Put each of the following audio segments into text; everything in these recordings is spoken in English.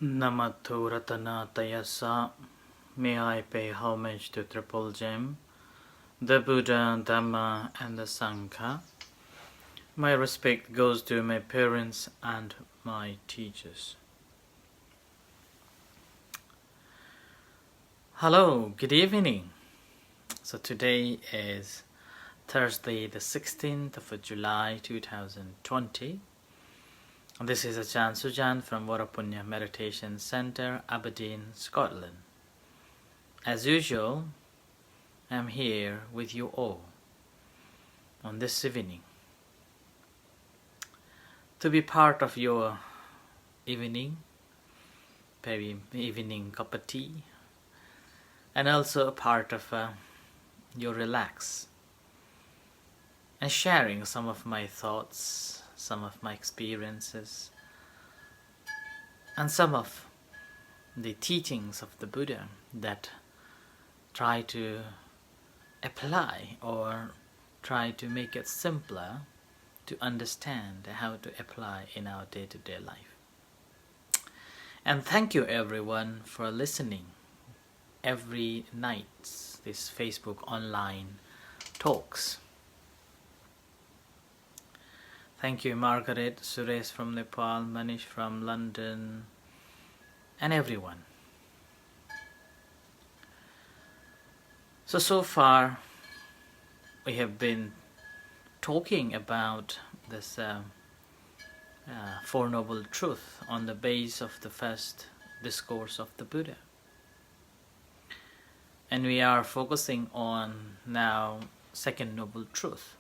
Namato Ratana Tayasa. May I pay homage to Triple Gem, the Buddha, Dhamma, and the Sangha. My respect goes to my parents and my teachers. Hello, good evening. So today is Thursday, the 16th of July 2020. This is Ajahn Sujan from Varapunya Meditation Center, Aberdeen, Scotland. As usual, I'm here with you all on this evening to be part of your evening, maybe evening cup of tea, and also a part of your relax and sharing some of my thoughts, some of my experiences, and some of the teachings of the Buddha that try to apply or try to make it simpler to understand how to apply in our day-to-day life. And thank you everyone for listening every night, this Facebook online talks. Thank you Margaret, Suresh from Nepal, Manish from London, and everyone. So far we have been talking about this Four Noble Truths on the base of the first discourse of the Buddha. And we are focusing on now Second Noble Truth.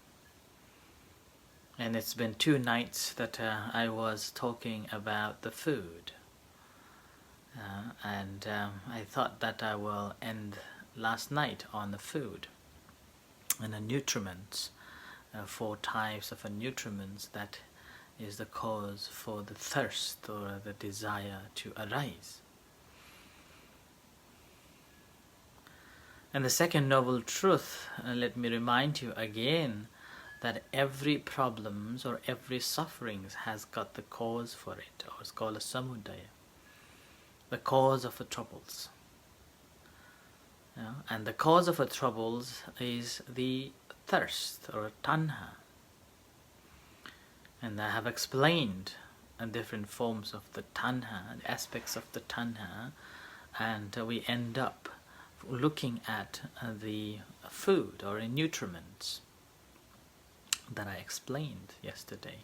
And it's been 2 nights that I was talking about the food. I thought that I will end last night on the food and the nutriments, 4 types of nutriments that is the cause for the thirst or the desire to arise. And the second noble truth, let me remind you again, that every problems or every sufferings has got the cause for it, or it's called a samudaya, the cause of the troubles. And the cause of the troubles is the thirst or tanha. And I have explained different forms of the tanha, the aspects of the tanha, and we end up looking at the food or nutriments that I explained yesterday.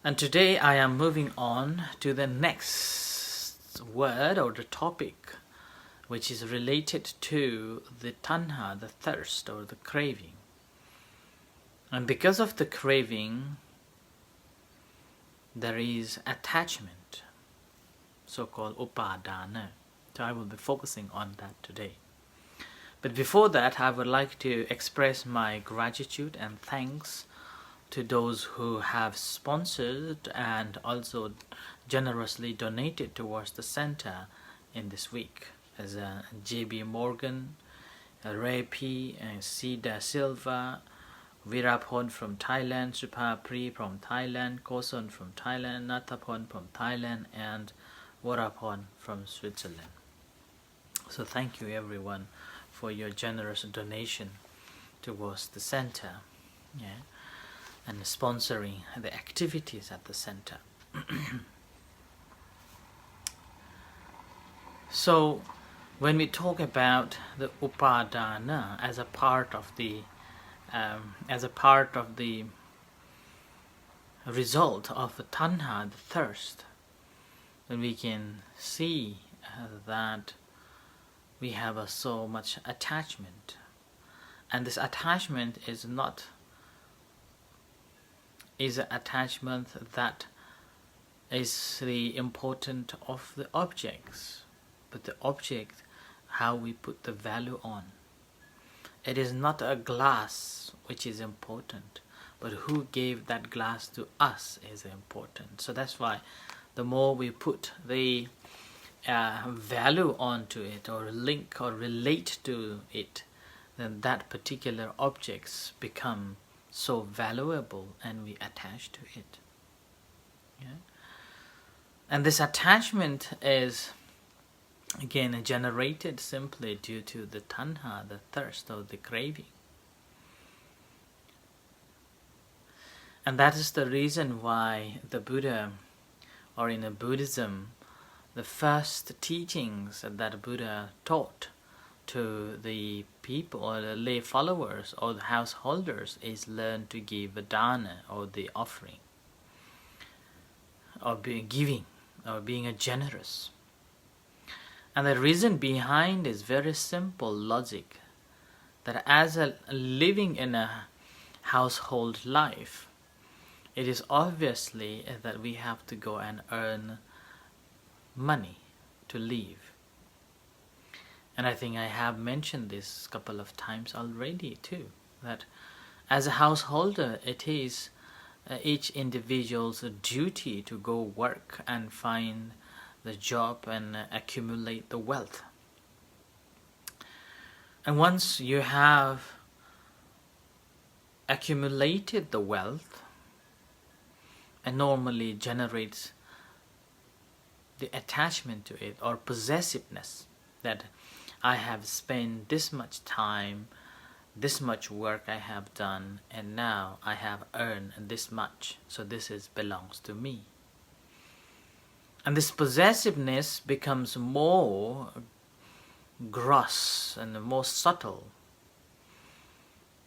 And today I am moving on to the next word or the topic, which is related to the tanha, the thirst or the craving. And because of the craving, there is attachment, so-called upadana. So I will be focusing on that today. But before that, I would like to express my gratitude and thanks to those who have sponsored and also generously donated towards the center in this week, as J.B. Morgan, Ray P., Sida Silva, Virapon from Thailand, Supapri from Thailand, Koson from Thailand, Natapon from Thailand, and Warapon from Switzerland. So thank you everyone for your generous donation towards the center, and sponsoring the activities at the center. So when we talk about the upadana as a part of the result of the tanha, the thirst, then we can see that we have so much attachment, and this attachment is an attachment that is the important of the objects, but the object, how we put the value on. It is not a glass which is important, but who gave that glass to us is important. So that's why the more we put the value onto it or link or relate to it, then that particular objects become so valuable and we attach to it. And this attachment is again generated simply due to the tanha, the thirst or the craving. And that is the reason why the Buddha, or in Buddhism, the first teachings that Buddha taught to the people or the lay followers or the householders is learn to give a dana or the offering, or giving, or being a generous. And the reason behind is very simple logic, that as a living in a household life, it is obviously that we have to go and earn money to live. And I think I have mentioned this a couple of times already too, that as a householder it is each individual's duty to go work and find the job and accumulate the wealth. And once you have accumulated the wealth, it normally generates the attachment to it or possessiveness, that I have spent this much time, this much work I have done, and now I have earned this much, so this belongs to me. And this possessiveness becomes more gross and more subtle.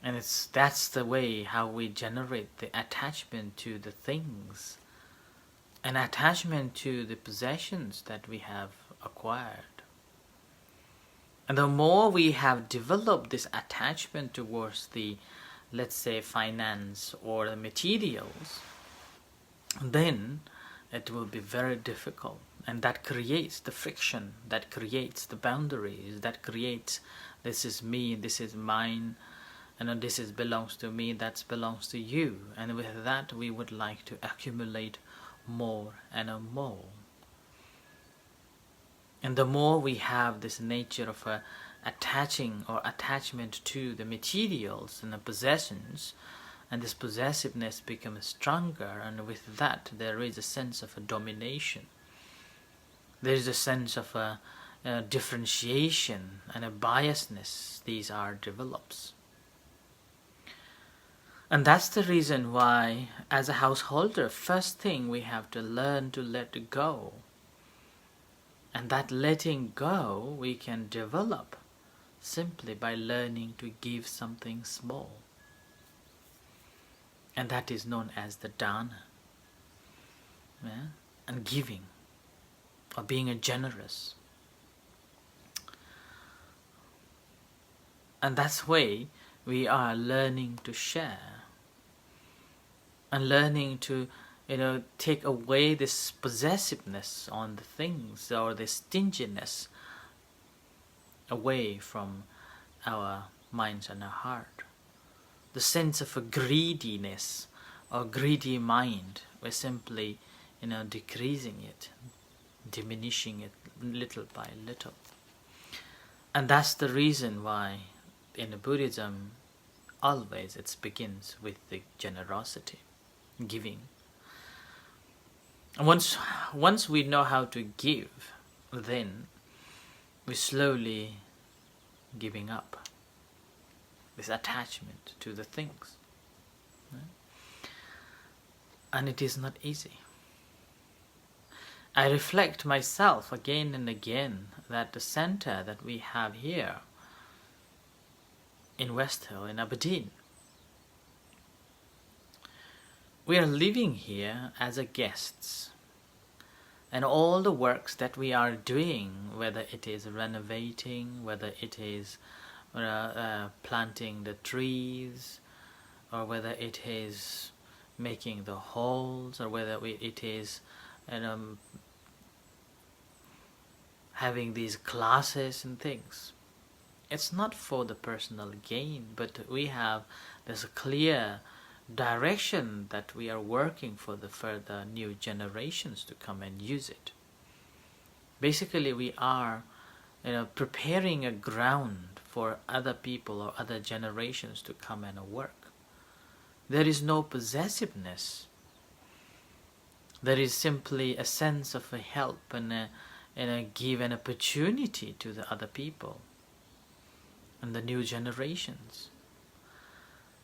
And that's the way how we generate the attachment to the things, an attachment to the possessions that we have acquired. And the more we have developed this attachment towards the, let's say, finance or the materials, then it will be very difficult. And that creates the friction, that creates the boundaries, that creates this is me, this is mine, and this belongs to me, that belongs to you. And with that we would like to accumulate more and more. And the more we have this nature of attaching or attachment to the materials and the possessions, and this possessiveness becomes stronger, and with that there is a sense of a domination. There is a sense of a differentiation and a biasness. These are develops. And that's the reason why, as a householder, first thing we have to learn to let go. And that letting go we can develop simply by learning to give something small. And that is known as the dana. Yeah? And giving, or being a generous. And that's way we are learning to share. And learning to take away this possessiveness on the things, or this stinginess away from our minds and our heart. The sense of a greediness or greedy mind, we're simply decreasing it, diminishing it little by little. And that's the reason why in Buddhism always it begins with the generosity, giving. Once we know how to give, then we slowly giving up this attachment to the things. And it is not easy. I reflect myself again and again that the center that we have here in West Hill, in Aberdeen, we are living here as a guests, and all the works that we are doing, whether it is renovating, whether it is planting the trees, or whether it is making the halls, or whether it is having these classes and things, it's not for the personal gain, but there's a clear direction that we are working for the further new generations to come and use it. Basically we are preparing a ground for other people or other generations to come and work. There is no possessiveness. There is simply a sense of a help and a give an opportunity to the other people and the new generations.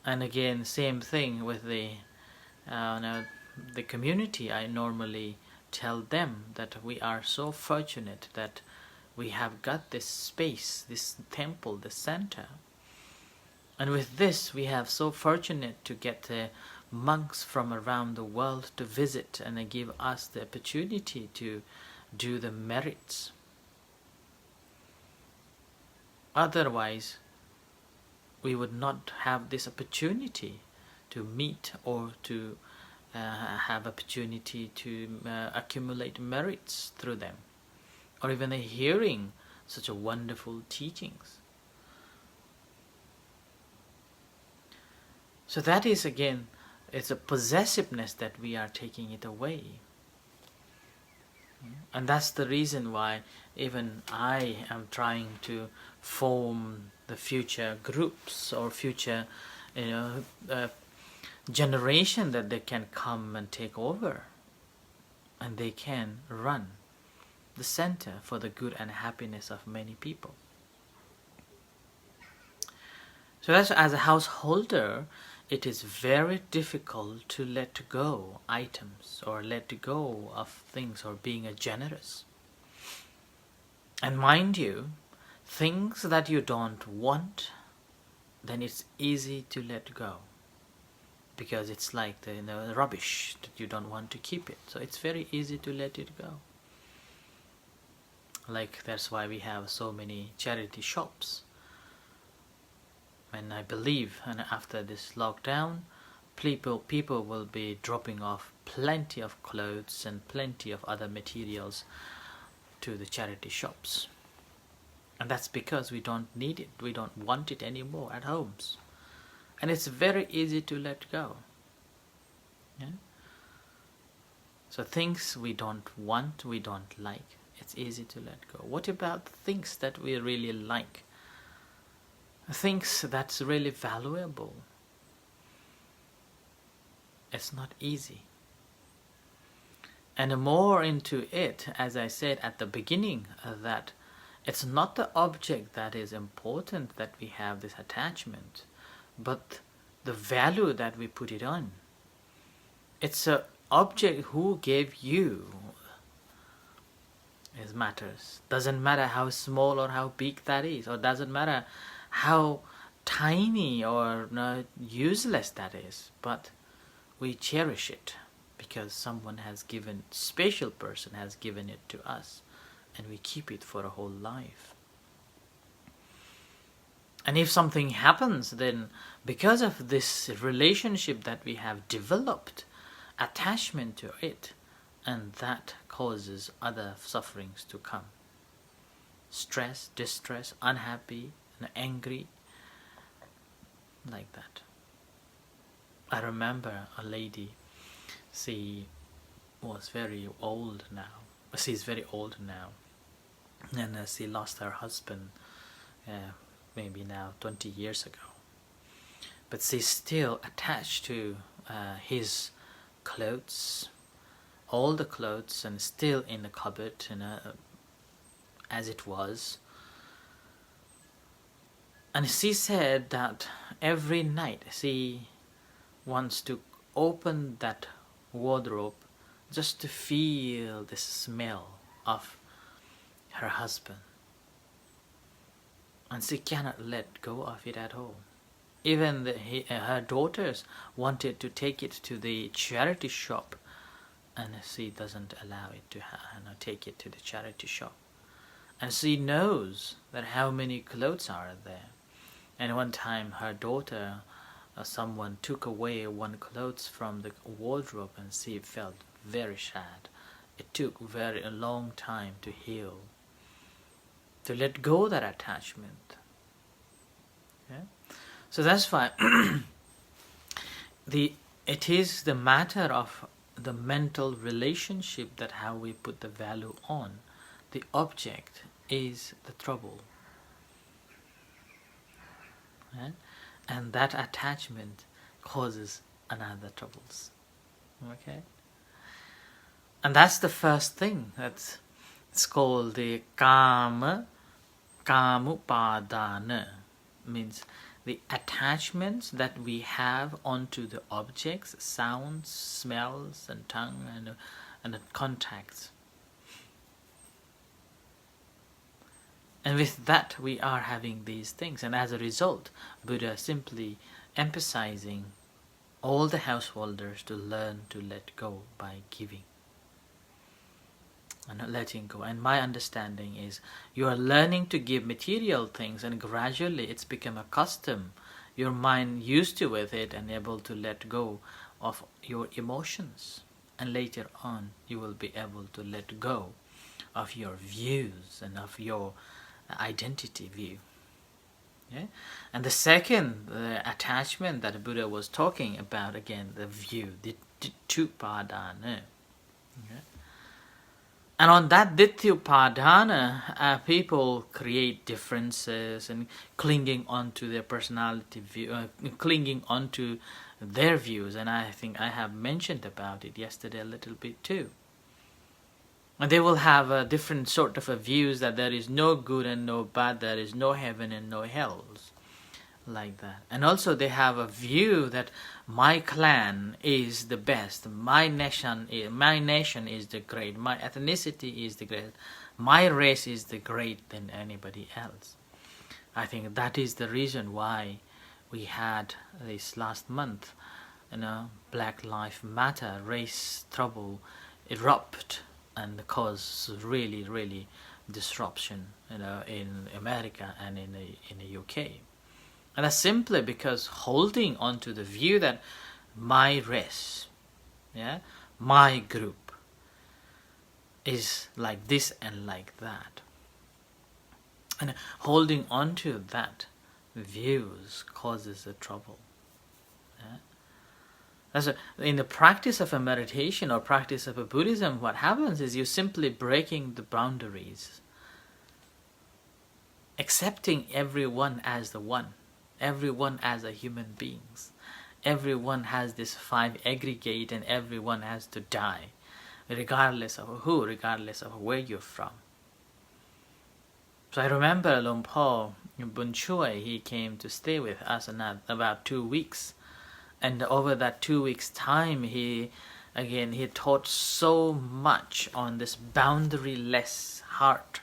And again, same thing with the community. I normally tell them that we are so fortunate that we have got this space, this temple, this center. And with this, we have so fortunate to get monks from around the world to visit and give us the opportunity to do the merits. Otherwise, we would not have this opportunity to meet or to have opportunity to accumulate merits through them, or even hearing such a wonderful teachings. So that is again, it's a possessiveness that we are taking it away. And that's the reason why even I am trying to form the future groups or future generation that they can come and take over, and they can run the center for the good and happiness of many people. So as a householder, it is very difficult to let go items or let go of things or being a generous. And mind you, things that you don't want, then it's easy to let go, because it's like the rubbish that you don't want to keep it. So it's very easy to let it go. Like that's why we have so many charity shops. And I believe, and after this lockdown, people will be dropping off plenty of clothes and plenty of other materials to the charity shops. And that's because we don't need it, we don't want it anymore at homes. And it's very easy to let go. Yeah? So things we don't want, we don't like, it's easy to let go. What about things that we really like? Things that's really valuable. It's not easy. And more into it, as I said at the beginning, that it's not the object that is important, that we have this attachment, but the value that we put it on. It's an object who gave you is matters. Doesn't matter how small or how big that is, or doesn't matter how tiny or useless that is, but we cherish it because someone has given, special person has given it to us, and we keep it for a whole life. And if something happens, then because of this relationship that we have developed, attachment to it, and that causes other sufferings to come. Stress, distress, unhappy, and angry, like that. I remember a lady, she was very old now. She's very old now, and she lost her husband maybe now 20 years ago. But she's still attached to his clothes, all the clothes, and still in the cupboard, as it was. And she said that every night she wants to open that wardrobe just to feel the smell of her husband. And she cannot let go of it at all. Even her daughters wanted to take it to the charity shop, and she doesn't allow it to take it to the charity shop. And she knows that how many clothes are there. And one time her daughter, someone took away one clothes from the wardrobe, and she felt very sad. It took a long time to heal, to let go that attachment. Yeah? So that's why it is the matter of the mental relationship, that how we put the value on. The object is the trouble. Right? And that attachment causes another troubles. Okay? And that's the first thing. It's called the kamupadana. Means the attachments that we have onto the objects, sounds, smells, and tongue, and contacts. And with that, we are having these things. And as a result, Buddha simply emphasizing all the householders to learn to let go by giving. And not letting go. And my understanding is you are learning to give material things, and gradually it's become a custom. Your mind used to with it and able to let go of your emotions. And later on, you will be able to let go of your views and of your identity view. Yeah? And the second attachment that Buddha was talking about, again, the view, the upadana. Okay? And on that upadana, people create differences and clinging onto their personality view, clinging onto their views. And I think I have mentioned about it yesterday a little bit too. And they will have a different sort of views that there is no good and no bad, there is no heaven and no hells, like that. And also they have a view that my clan is the best, my nation is the great, my ethnicity is the great, my race is the great than anybody else. I think that is the reason why we had this last month, Black Lives Matter, race trouble erupt and cause really disruption, in America and in the UK. And that's simply because holding on to the view that my race, my group is like this and like that. And holding on to that views causes a trouble. In the practice of a meditation or practice of a Buddhism, what happens is you're simply breaking the boundaries, accepting everyone as the one, everyone as a human beings. Everyone has this five aggregate and everyone has to die, regardless of who, regardless of where you're from. So I remember Luang Por Bun Choi, he came to stay with us in about 2 weeks. And over that 2 weeks' time, he taught so much on this boundary-less heart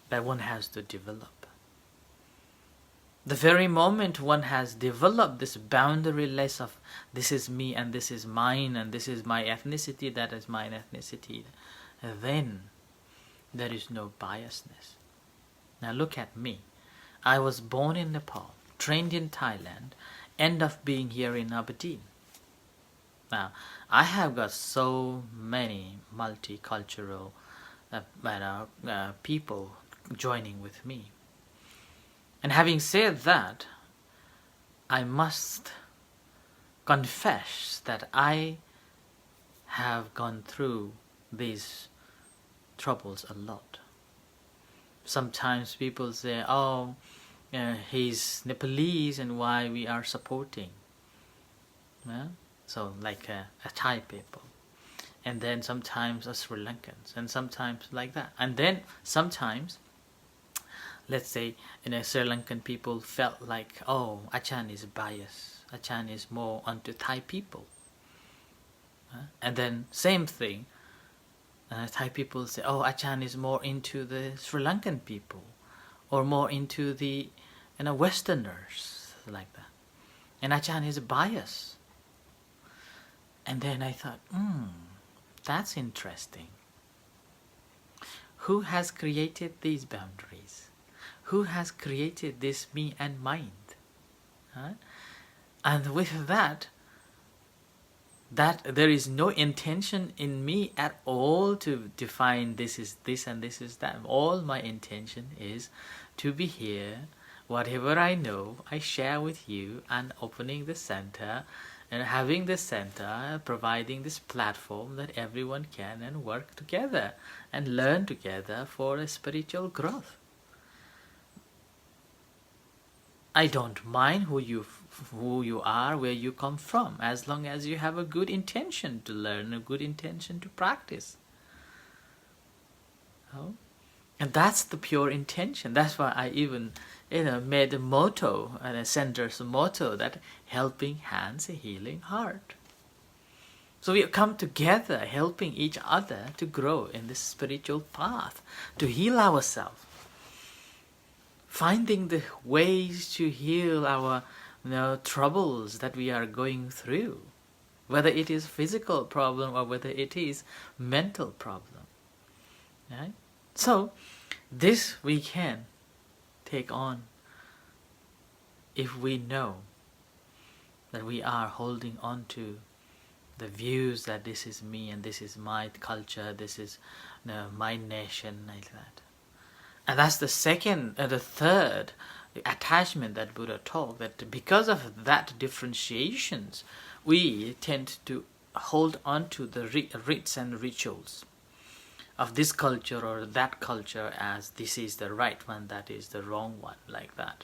that one has to develop. The very moment one has developed this boundary-less of this is me and this is mine and this is my ethnicity, that is my ethnicity, then there is no biasness. Now look at me. I was born in Nepal, trained in Thailand, end up being here in Aberdeen. Now, I have got so many multicultural people joining with me. And having said that, I must confess that I have gone through these troubles a lot. Sometimes people say, he's Nepalese and why we are supporting. So like a Thai people. And then sometimes a Sri Lankans. And sometimes like that. And then sometimes, let's say, Sri Lankan people felt like, Achan is biased. Achan is more onto Thai people. And then same thing, Thai people say, Achan is more into the Sri Lankan people. Or more into the Westerners, like that. And Achan is biased. And then I thought, that's interesting. Who has created these boundaries? Who has created this me and mind? And with that there is no intention in me at all to define this is this and this is that. All my intention is to be here. Whatever I know, I share with you, and opening the center and having the center, providing this platform that everyone can and work together and learn together for a spiritual growth. I don't mind who you are, where you come from, as long as you have a good intention to learn, a good intention to practice. Oh? And that's the pure intention. That's why I even made a motto, and a center's motto, that helping hands, a healing heart. So we come together helping each other to grow in this spiritual path, to heal ourselves, finding the ways to heal our troubles that we are going through, whether it is physical problem or whether it is mental problem. Right? So this we can take on if we know that we are holding on to the views that this is me and this is my culture, this is my nation, like that. And that's the third attachment that Buddha taught, that because of that differentiations, we tend to hold on to the rites and rituals of this culture or that culture as this is the right one, that is the wrong one, like that.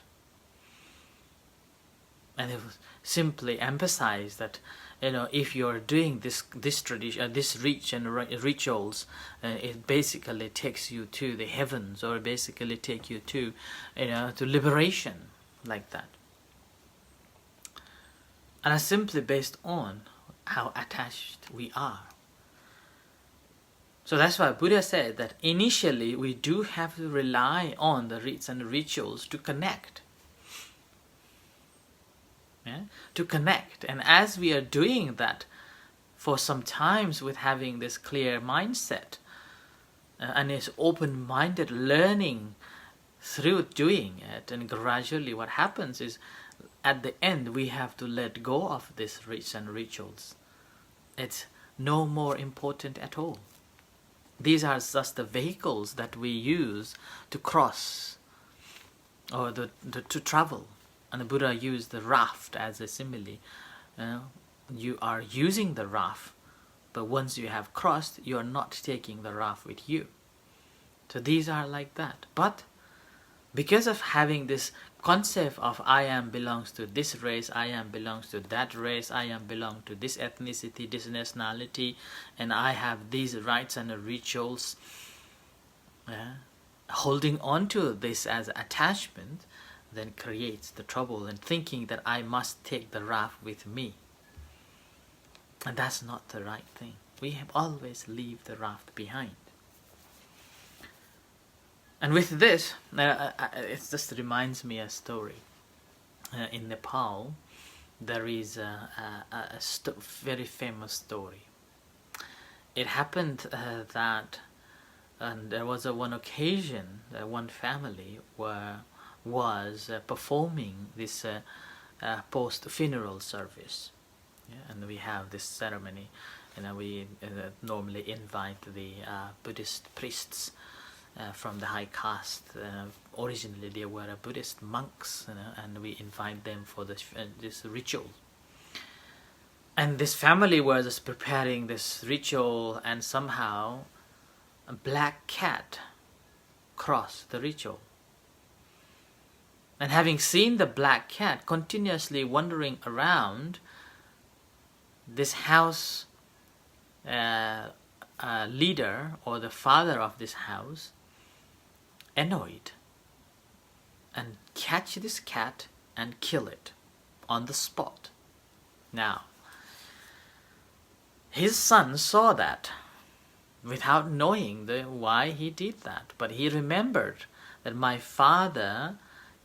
And it was simply emphasized that if you're doing this tradition, this rite and rituals, it basically takes you to the heavens, or basically take you to to liberation, like that. And it's simply based on how attached we are. So that's why Buddha said that initially we do have to rely on the rites and rituals to connect. Yeah? To connect. And as we are doing that for some times with having this clear mindset and this open-minded learning through doing it, and gradually what happens is at the end we have to let go of these rites and rituals. It's no more important at all. These are just the vehicles that we use to cross or to travel. And the Buddha used the raft as a simile. You are using the raft, but once you have crossed, you are not taking the raft with you. So these are like that. But because of having this concept of I am belongs to this race, I am belongs to that race, I am belong to this ethnicity, this nationality, and I have these rites and rituals, holding on to this as attachment, then creates the trouble, and thinking that I must take the raft with me. And that's not the right thing. We have always leave the raft behind. And with this, it just reminds me a story. In Nepal, there is a very famous story. It happened that there was one occasion, one family was performing this post-funeral service. Yeah? And we have this ceremony. We normally invite the Buddhist priests from the high caste. Originally they were Buddhist monks, and we invite them for this ritual. And this family was just preparing this ritual, and somehow a black cat crossed the ritual. And having seen the black cat continuously wandering around, this house leader, or the father of this house, annoyed and catch this cat and kill it on the spot. Now, his son saw that without knowing why he did that, but he remembered that my father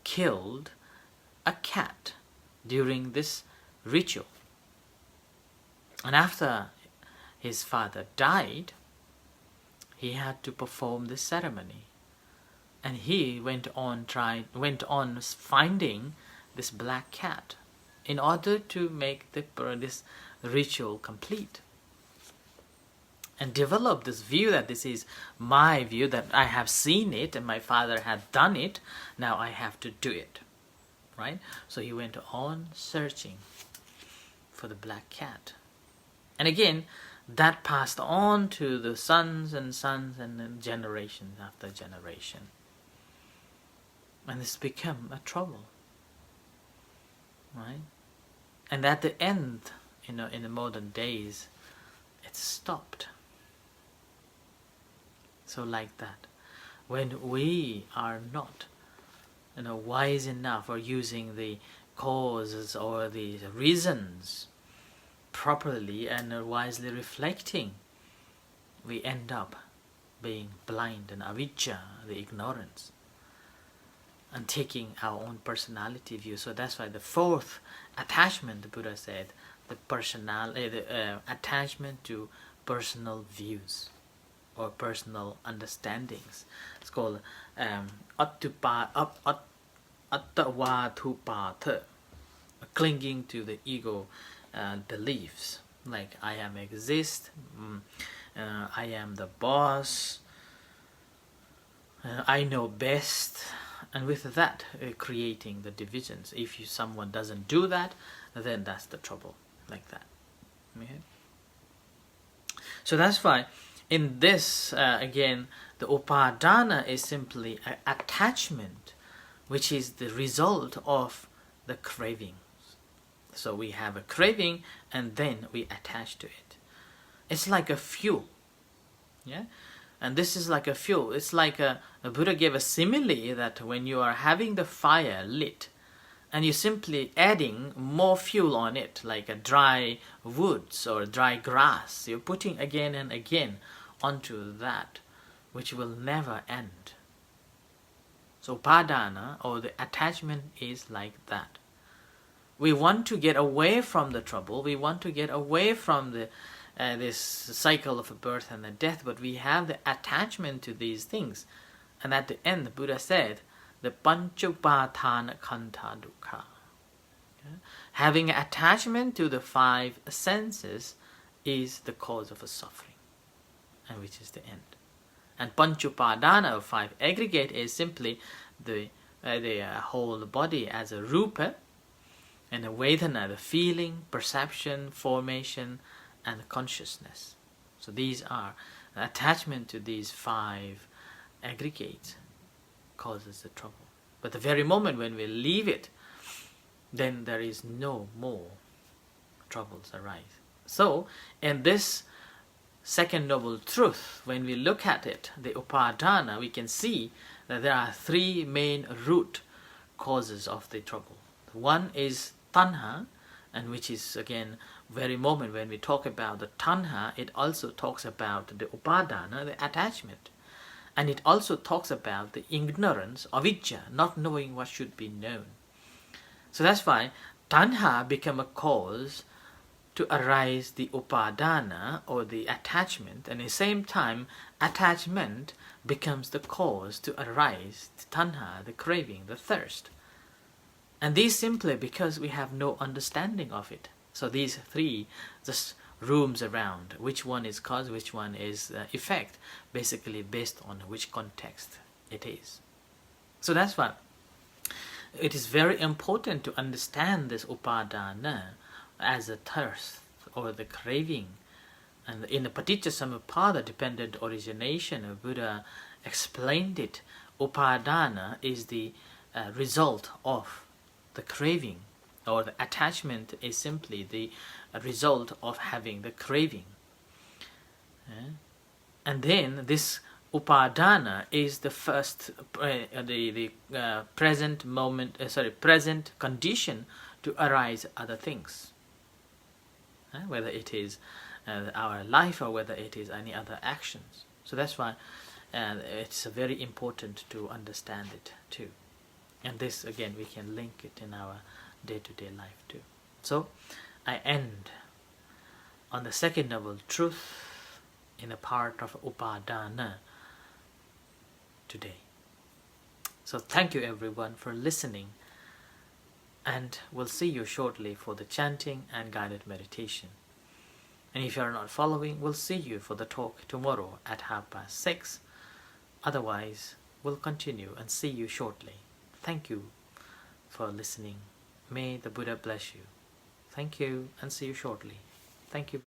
killed a cat during this ritual. And after his father died, he had to perform this ceremony. And he went on finding this black cat in order to make this ritual complete. And develop this view that this is my view, that I have seen it and my father had done it, now I have to do it. Right? So he went on searching for the black cat. And again, that passed on to the sons and then generations after generation. And it's become a trouble. right? And at the end, in the modern days, it's stopped. So like that, when we are not wise enough or using the causes or the reasons properly and wisely reflecting, we end up being blind and avijja, the ignorance, and taking our own personality view. So that's why the fourth attachment, the Buddha said, the attachment to personal views or personal understandings. It's called attavadhupatha, clinging to the ego beliefs, like I am exist, I am the boss, I know best, and with that creating the divisions. If someone doesn't do that, then that's the trouble, like that. Okay? So that's why in this, again, the upadana is simply an attachment, which is the result of the cravings. So we have a craving and then we attach to it. It's like a fuel. Yeah? And this is like a fuel. It's like a Buddha gave a simile that when you are having the fire lit and you're simply adding more fuel on it, like a dry woods or dry grass, you're putting again and again onto that, which will never end. So upadana, or the attachment, is like that. We want to get away from the trouble, we want to get away from this cycle of birth and the death, but we have the attachment to these things. And at the end, the Buddha said, the panchupadana kanta dukkha. Having attachment to the five senses is the cause of a suffering, and which is the end. And panchupadana, of five aggregate, is simply the whole body as a rupa, and the vedana, the feeling, perception, formation, and consciousness. So these are attachment to these five aggregates causes the trouble. But the very moment when we leave it, then there is no more troubles arise. So in this second noble truth, when we look at it, the upadana, we can see that there are three main root causes of the trouble. One is tanha, and which is again very moment when we talk about the tanha, it also talks about the upadana, the attachment, and it also talks about the ignorance, avijja, not knowing what should be known. So that's why tanha become a cause to arise the upadana, or the attachment, and at the same time attachment becomes the cause to arise the tanha, the craving, the thirst. And these simply because we have no understanding of it. So these three just rooms around, which one is cause, which one is effect, basically based on which context it is. So that's why it is very important to understand this upadana as a thirst or the craving. And in the Paticcasamuppada dependent origination, Buddha explained it. Upadana is the result of the craving, or the attachment is simply the result of having the craving. And then this upadana is the first, present moment, present condition to arise other things, whether it is our life or whether it is any other actions. So that's why it's very important to understand it too. And this again we can link it in our day-to-day life too. So I end on the second noble truth in a part of upadana today. So thank you everyone for listening, and we'll see you shortly for the chanting and guided meditation. And if you are not following, we'll see you for the talk tomorrow at 6:30. Otherwise, we'll continue and see you shortly. Thank you for listening. May the Buddha bless you. Thank you, and see you shortly. Thank you.